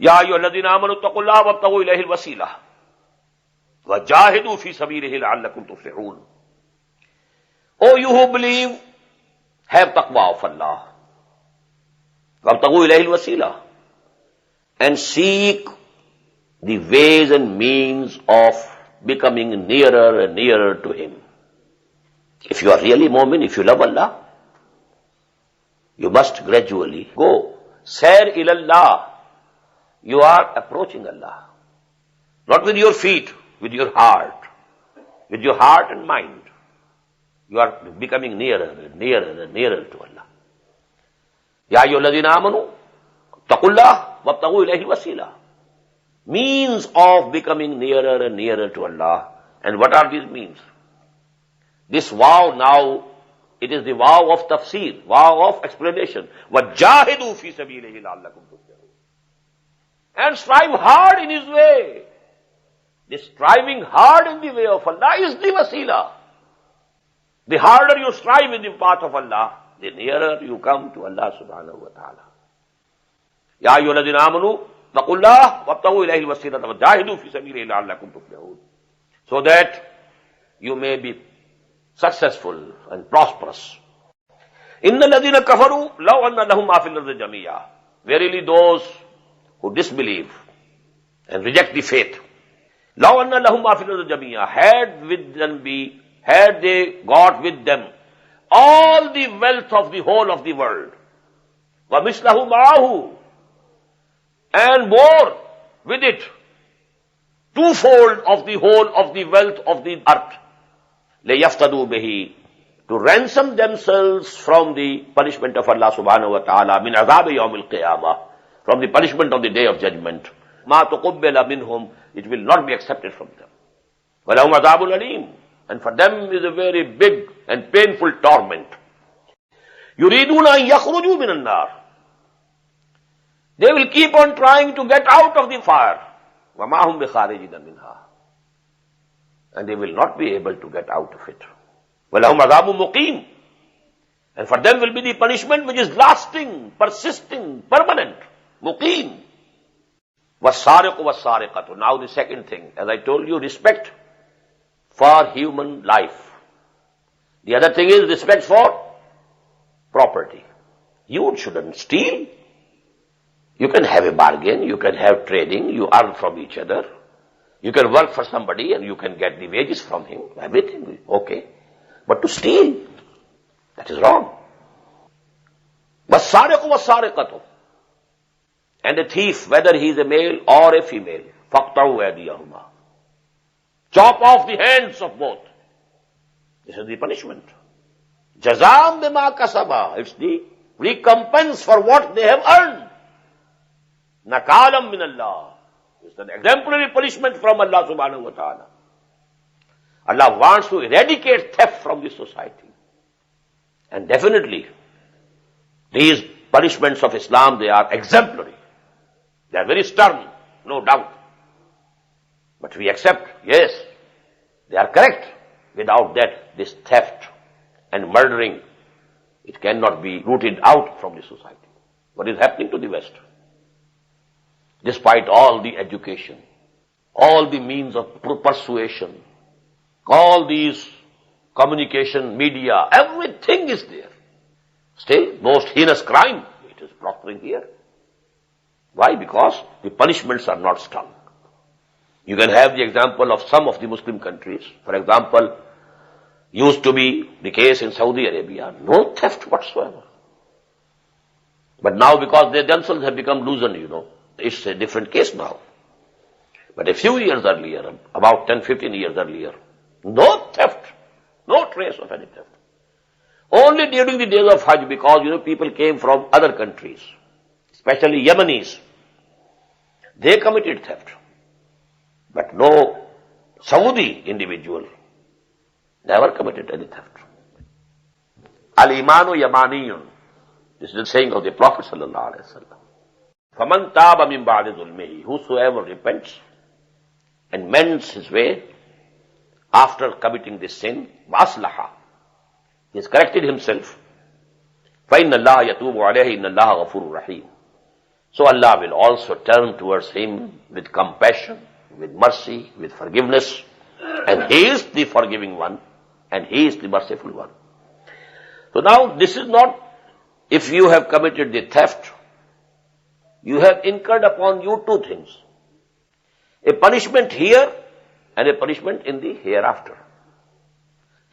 या अय्युहल्लज़ीना आमनू तक़ुल्लाह वब्तगू इलैहिल वसीला वजाहिदू फी सबीलिही लअल्लकुम तुफ़्लिहून. O you who believe, have taqwa of Allah. Wabtaghu ilayhi al-wasila. And seek the ways and means of becoming nearer and nearer to Him. If you are really mu'min, if you love Allah, you must gradually go. Sair ilallah. You are approaching Allah. Not with your feet, with your heart. With your heart and mind. You are becoming nearer and nearer and nearer to Allah. Ya ayyuhallazina amanu taqullah wabtaghu ilayhi wasila. Means of becoming nearer and nearer to Allah. And what are these means? This vow now, it is the vow of tafsir, vow of explanation. Wajahidu fi sabilihi la'allakum tuflihun. And strive hard in His way. This striving hard in the way of Allah is the wasila. The harder you strive in the path of Allah, the nearer you come to Allah subhanahu wa ta'ala. Ya ayyuhallazina amanu taqullah wabtaghu ilayhi al-wasilata wajahidu fi sabilihi la'allakum tuflihun. So that you may be successful and prosperous. Innal ladhina kafaru law anna lahum ma fil ardi jami'a. Verily those who disbelieve and reject the faith, law anna lahum ma fil ardi jami'a, had they got with them all the wealth of the whole of the world, وَمِثْلَهُ مَعَهُ, and more with it, twofold of the whole of the wealth of the earth, لَيَفْتَدُوا بِهِ, to ransom themselves from the punishment of Allah subhanahu wa ta'ala, مِنْ عَذَابِ يَوْمِ الْقِيَامَةِ, from the punishment of the day of judgment. مَا تُقُبِّلَ مِنْهُمْ, it will not be accepted from them. وَلَهُمْ عَذَابٌ أَلِيمٌ, and for them is a very big and painful torment. يُرِيدُونَ أَن يَخْرُجُوا مِنَ النَّارِ, they will keep on trying to get out of the fire. وَمَا هُمْ بِخَارِجِينَ مِنْهَا, and they will not be able to get out of it. وَلَهُمْ عَذَابٌ مُقِيمٌ, and for them will be the punishment which is lasting, persisting, permanent. Muqim. وَالسَّارِقُ وَالسَّارِقَةُ. Now the second thing, as I told you, respect for human life. The other thing is respect for property. You shouldn't steal. You can have a bargain, you can have trading, you earn from each other. You can work for somebody and you can get the wages from him. Everything, okay. But to steal, that is wrong. وَالسَّارِقُ وَالسَّارِقَةُ. And a thief, whether he is a male or a female, فَقْطَعُوا أَيْدِيَهُمَا, chop off the hands of both. This is the punishment. Jazam bima kasaba. It's the recompense for what they have earned. Nakalam min Allah. It's an exemplary punishment from Allah subhanahu wa ta'ala. Allah wants to eradicate theft from the society. And definitely, these punishments of Islam, they are exemplary. They are very stern, no doubt. But we accept, yes, they are correct. Without that, this theft and murdering, it cannot be rooted out from the society. What is happening to the West? Despite all the education, all the means of persuasion, all these communication, media, everything is there. Still, most heinous crime, it is prospering here. Why? Because the punishments are not strong. You can have the example of some of the Muslim countries. For example, used to be the case in Saudi Arabia. No theft whatsoever. But now because they themselves have become loosened, it's a different case now. But a few years earlier, about 10, 15 years earlier, no theft, no trace of any theft. Only during the days of Hajj, because, people came from other countries, especially Yemenis. They committed theft. But no Saudi individual never committed any theft. Al-imanu yamaniyun. This is the saying of the Prophet sallallahu alaihi wasallam. فَمَنْ تَابَ مِنْ بَعْدِ ظُلْمِهِ. Whosoever repents and mends his way after committing this sin, وَأَصْلَحَ, he has corrected himself. فَإِنَّ اللَّهَ يَتُوبُ عَلَيْهِ إِنَّ اللَّهَ غَفُورٌ رَحِيمٌ. So Allah will also turn towards him with compassion, with mercy, with forgiveness. And he is the forgiving one, and he is the merciful one. So now this is not, if you have committed the theft, you have incurred upon you two things. A punishment here and a punishment in the hereafter.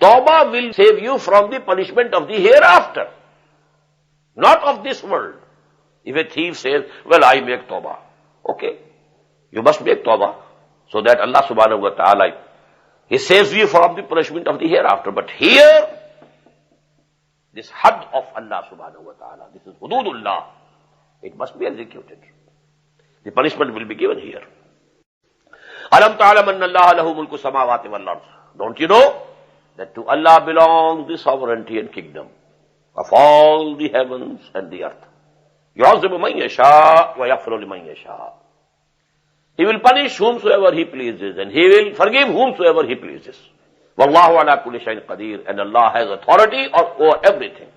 Tawbah will save you from the punishment of the hereafter, not of this world. If a thief says, well, I make tawbah. Okay, you must make tawbah so that Allah subhanahu wa ta'ala, he saves you from the punishment of the hereafter. But here, this had of Allah subhanahu wa ta'ala, this is hududullah, it must be executed. The punishment will be given here. Alam ta'alam anna Allah lahu mulku samawati wal ard. Don't you know that to Allah belongs the sovereignty and kingdom of all the heavens and the earth? يعذب من يشاء ويغفر لمن يشاء. He will punish whomsoever he pleases, and he will forgive whomsoever he pleases. Wallahu ala kulli shay'in qadir, and Allah has authority over everything.